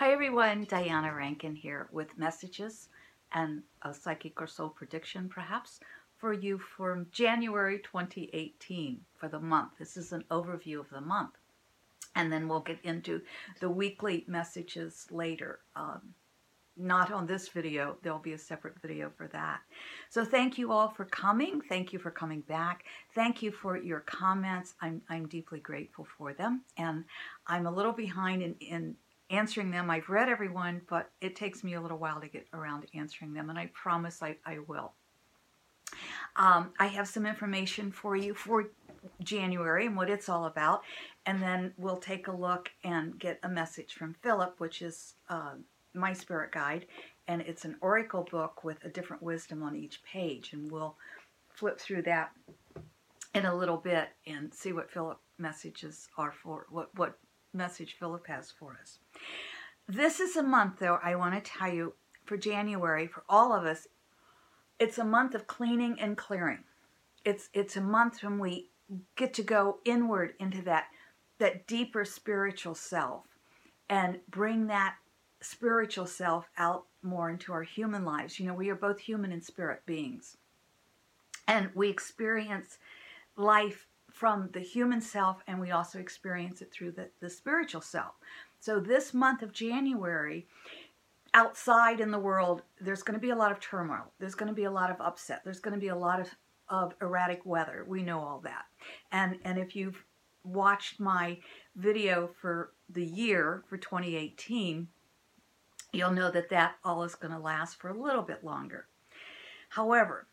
Hi everyone, Diana Rankin here with messages and a psychic or soul prediction perhaps for you from January 2018 for the month. This is an overview of the month, and then we'll get into the weekly messages later. Not on this video, there'll be a separate video for that. So thank you all for coming. Thank you for coming back. Thank you for your comments. I'm deeply grateful for them, and I'm a little behind in answering them. I've read everyone, but it takes me a little while to get around to answering them, and I promise I will. I have some information for you for January and what it's all about, and then we'll take a look and get a message from Philip, which is my spirit guide, and it's an oracle book with a different wisdom on each page, and we'll flip through that in a little bit and see what Philip messages are for, what message Philip has for us. This is a month, though, I want to tell you, for January, for all of us, it's a month of cleaning and clearing. It's a month when we get to go inward into that deeper spiritual self and bring that spiritual self out more into our human lives. You know, we are both human and spirit beings, and we experience life from the human self, and we also experience it through the spiritual self. So this month of January, outside in the world, there's going to be a lot of turmoil. There's going to be a lot of upset. There's going to be a lot of erratic weather. We know all that. And if you've watched my video for the year for 2018, you'll know that all is going to last for a little bit longer. However,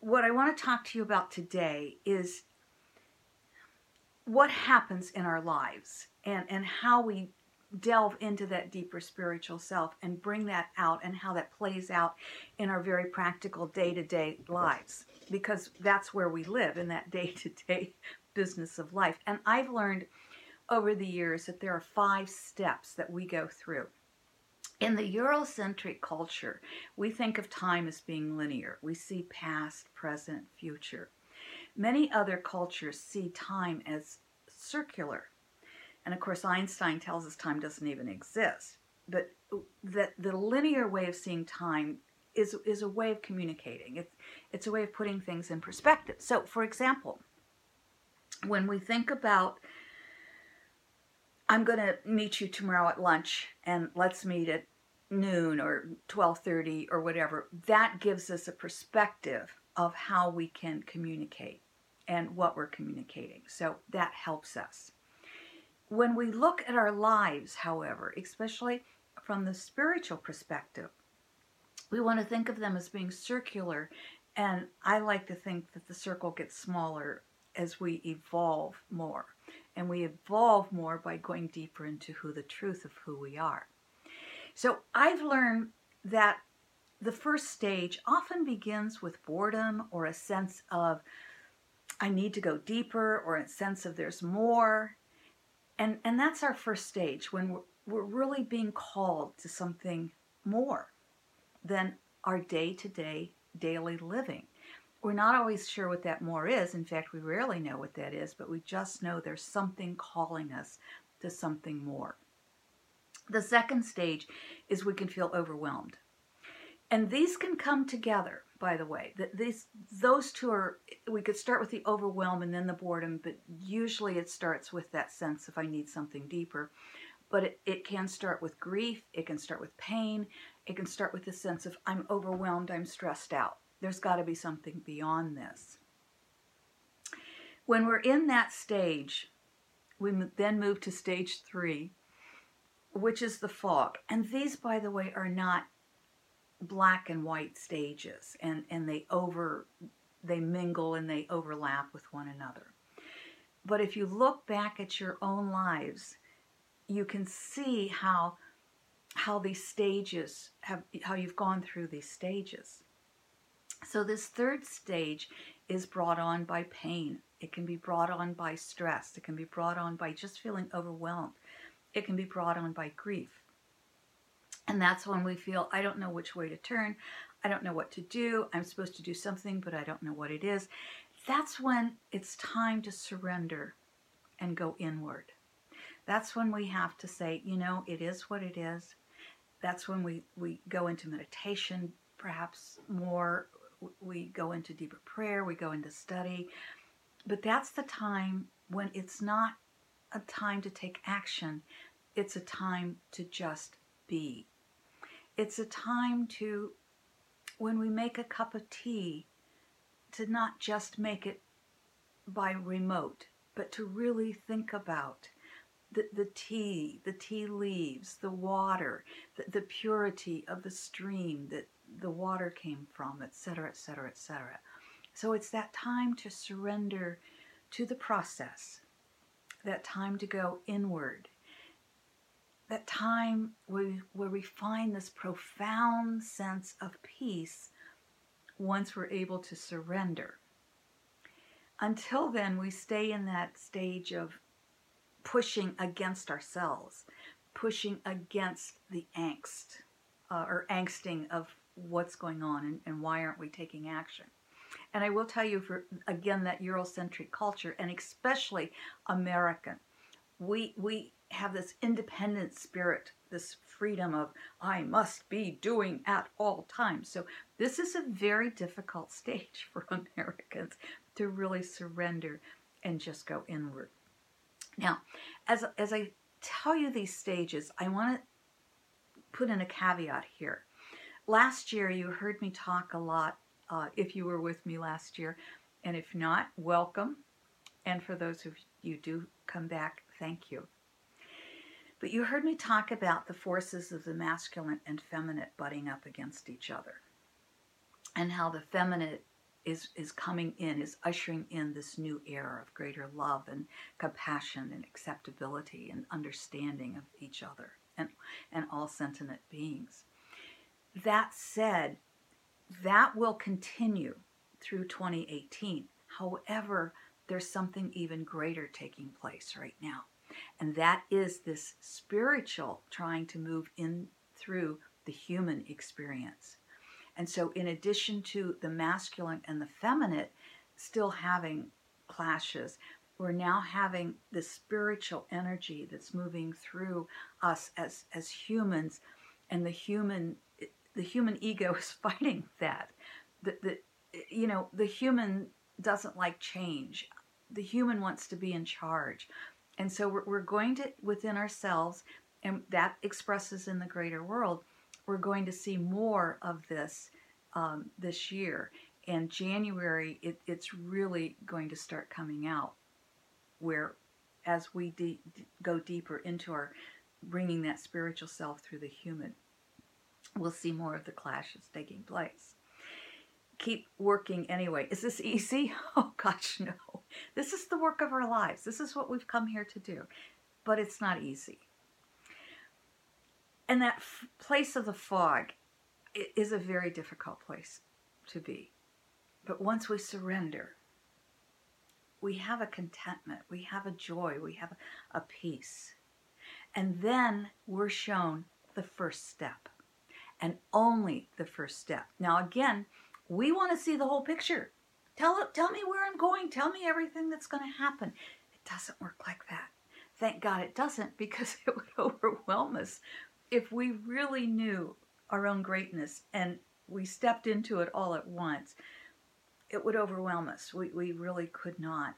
what I want to talk to you about today is what happens in our lives and how we delve into that deeper spiritual self and bring that out, and how that plays out in our very practical day-to-day lives, because that's where we live, in that day-to-day business of life. And I've learned over the years that there are 5 steps that we go through. In the Eurocentric culture, we think of time as being linear. We see past, present, future. Many other cultures see time as circular. And of course, Einstein tells us time doesn't even exist. But that the linear way of seeing time is a way of communicating. It's a way of putting things in perspective. So, for example, when we think about, I'm going to meet you tomorrow at lunch, and let's meet at noon or 12:30 or whatever, that gives us a perspective of how we can communicate and what we're communicating. So that helps us. When we look at our lives, however, especially from the spiritual perspective, we want to think of them as being circular, and I like to think that the circle gets smaller as we evolve more. And we evolve more by going deeper into the truth of who we are. So I've learned that the first stage often begins with boredom, or a sense of I need to go deeper, or a sense of there's more. And that's our first stage, when we're really being called to something more than our day-to-day, daily living. We're not always sure what that more is. In fact, we rarely know what that is, but we just know there's something calling us to something more. The second stage is we can feel overwhelmed. And these can come together, by the way. Those two are, we could start with the overwhelm and then the boredom, but usually it starts with that sense of I need something deeper. But it can start with grief, it can start with pain, it can start with the sense of I'm overwhelmed, I'm stressed out. There's got to be something beyond this. When we're in that stage, we then move to stage 3, which is the fog. And these, by the way, are not black and white stages, and they mingle and they overlap with one another. But if you look back at your own lives, you can see how these stages how you've gone through these stages. So this third stage is brought on by pain. It can be brought on by stress. It can be brought on by just feeling overwhelmed. It can be brought on by grief. And that's when we feel, I don't know which way to turn. I don't know what to do. I'm supposed to do something, but I don't know what it is. That's when it's time to surrender and go inward. That's when we have to say, it is what it is. That's when we go into meditation, perhaps more. We go into deeper prayer, we go into study. But that's the time when it's not a time to take action. It's a time to just be. It's a time to, when we make a cup of tea, to not just make it by remote, but to really think about the tea leaves, the water, the purity of the stream that the water came from, etc., etc., etc. So it's that time to surrender to the process, that time to go inward, that time where we find this profound sense of peace once we're able to surrender. Until then, we stay in that stage of pushing against ourselves, pushing against the angst or angsting of what's going on and why aren't we taking action. And I will tell you, for again, that Eurocentric culture, and especially American, we have this independent spirit, this freedom of I must be doing at all times. So this is a very difficult stage for Americans to really surrender and just go inward. Now, as I tell you these stages, I want to put in a caveat here. Last year, you heard me talk a lot, if you were with me last year, and if not, welcome. And for those of you who do come back, thank you. But you heard me talk about the forces of the masculine and feminine butting up against each other, and how the feminine is coming in, is ushering in this new era of greater love and compassion and acceptability and understanding of each other and all sentient beings. That said, that will continue through 2018. However, there's something even greater taking place right now. And that is this spiritual trying to move in through the human experience. And so in addition to the masculine and the feminine still having clashes, we're now having this spiritual energy that's moving through us as humans, and the human ego is fighting that. The human doesn't like change. The human wants to be in charge. And so we're going to, within ourselves, and that expresses in the greater world, we're going to see more of this this year. And January, it's really going to start coming out, where as we go deeper into our bringing that spiritual self through the human, we'll see more of the clashes taking place. Keep working anyway. Is this easy? Oh gosh, no. This is the work of our lives. This is what we've come here to do. But it's not easy. And that place of the fog is a very difficult place to be. But once we surrender, we have a contentment, we have a joy, we have a peace. And then we're shown the first step, and only the first step. Now again, we want to see the whole picture. Tell me where I'm going. Tell me everything that's going to happen. It doesn't work like that. Thank God it doesn't, because it would overwhelm us. If we really knew our own greatness and we stepped into it all at once, it would overwhelm us. We really could not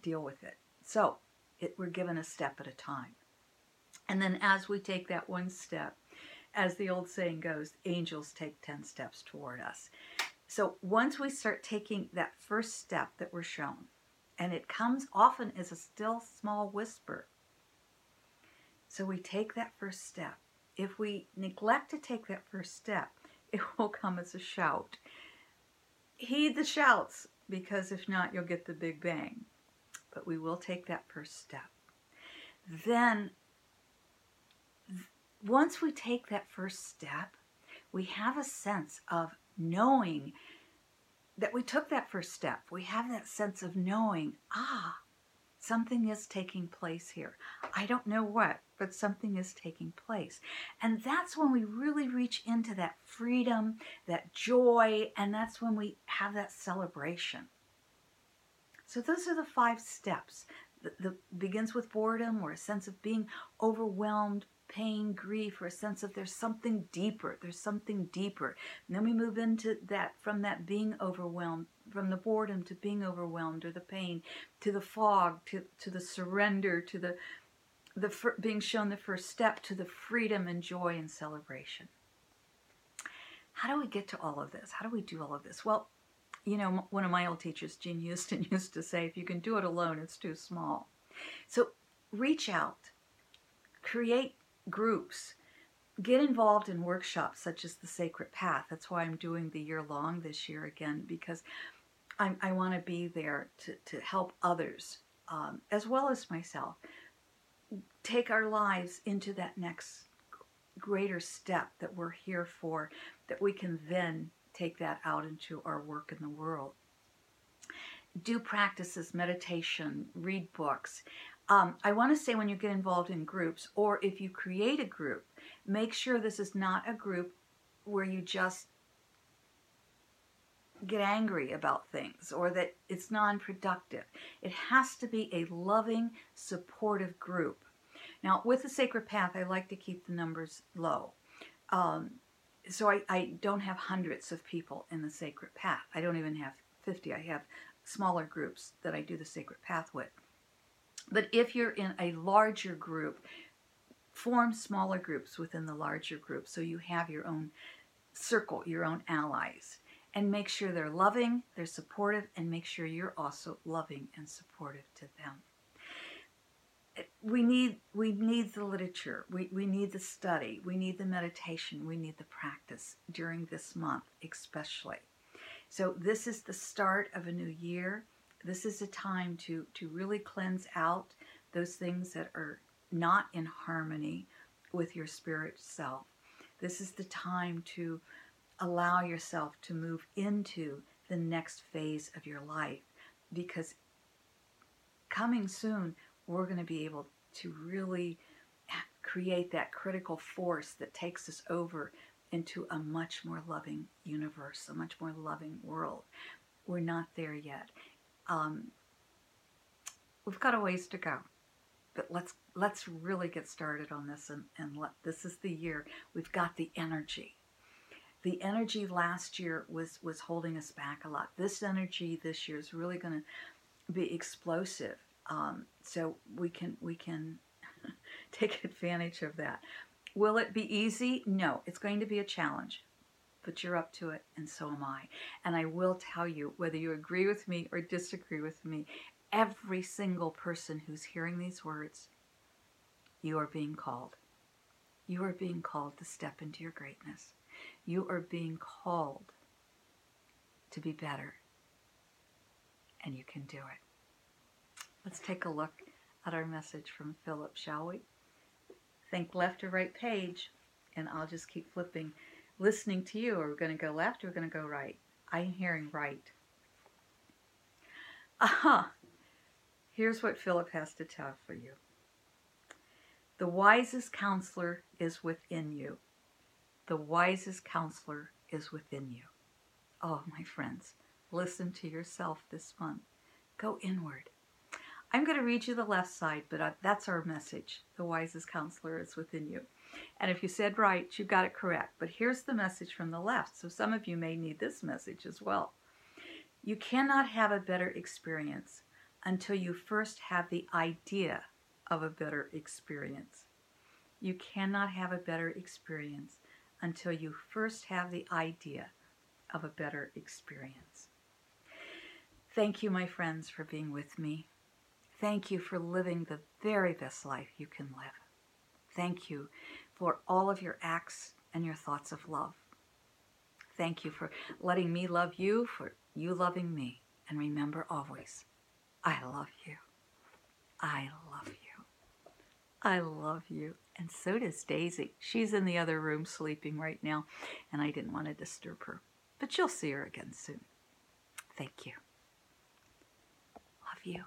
deal with it. So we're given a step at a time. And then as we take that one step, as the old saying goes, angels take 10 steps toward us. So once we start taking that first step that we're shown, and it comes often as a still small whisper. So we take that first step. If we neglect to take that first step, it will come as a shout. Heed the shouts, because if not, you'll get the big bang. But we will take that first step. Then, once we take that first step, we have a sense of knowing that we took that first step. We have that sense of knowing, something is taking place here. I don't know what, but something is taking place. And that's when we really reach into that freedom, that joy, and that's when we have that celebration. So those are the 5 steps the begins with boredom, or a sense of being overwhelmed, pain, grief, or a sense of there's something deeper. There's something deeper. And then we move into that, from that being overwhelmed, from the boredom to being overwhelmed, or the pain, to the fog, to the surrender, to the being shown the first step, to the freedom and joy and celebration. How do we get to all of this? How do we do all of this? Well, you know, one of my old teachers, Jean Houston, used to say, if you can do it alone, it's too small. So reach out, create groups, get involved in workshops such as the Sacred Path. That's why I'm doing the year-long this year again, because I want to be there to help others, as well as myself, take our lives into that next greater step that we're here for, that we can then take that out into our work in the world. Do practices, meditation, read books. I want to say, when you get involved in groups, or if you create a group, make sure this is not a group where you just get angry about things, or that it's non-productive. It has to be a loving, supportive group. Now, with the Sacred Path, I like to keep the numbers low. So I don't have hundreds of people in the Sacred Path. I don't even have 50. I have smaller groups that I do the Sacred Path with. But if you're in a larger group, form smaller groups within the larger group, so you have your own circle, your own allies, and make sure they're loving, they're supportive, and make sure you're also loving and supportive to them. We need the literature, we need the study, we need the meditation, we need the practice during this month especially. So this is the start of a new year. This is a time to really cleanse out those things that are not in harmony with your spirit self. This is the time to allow yourself to move into the next phase of your life, because coming soon, we're going to be able to really create that critical force that takes us over into a much more loving universe, a much more loving world. We're not there yet. We've got a ways to go, but let's really get started on this, and this is the year. We've got the energy. The energy last year was holding us back a lot. This energy this year is really going to be explosive. So we can take advantage of that. Will it be easy? No, it's going to be a challenge, but you're up to it, and so am I. And I will tell you, whether you agree with me or disagree with me, every single person who's hearing these words, you are being called. You are being called to step into your greatness. You are being called to be better, and you can do it. Let's take a look at our message from Philip, shall we? Think left or right page, and I'll just keep flipping, listening to you. Are we going to go left or are we going to go right? I'm hearing right. Aha! Here's what Philip has to tell for you. The wisest counselor is within you. The wisest counselor is within you. Oh, my friends, listen to yourself this month. Go inward. I'm going to read you the left side, but that's our message. The wisest counselor is within you. And if you said right, you got it correct. But here's the message from the left. So some of you may need this message as well. You cannot have a better experience until you first have the idea of a better experience. You cannot have a better experience until you first have the idea of a better experience. Thank you, my friends, for being with me. Thank you for living the very best life you can live. Thank you for all of your acts and your thoughts of love. Thank you for letting me love you, for you loving me. And remember always, I love you. I love you. I love you. And so does Daisy. She's in the other room sleeping right now, and I didn't want to disturb her. But you'll see her again soon. Thank you. Love you.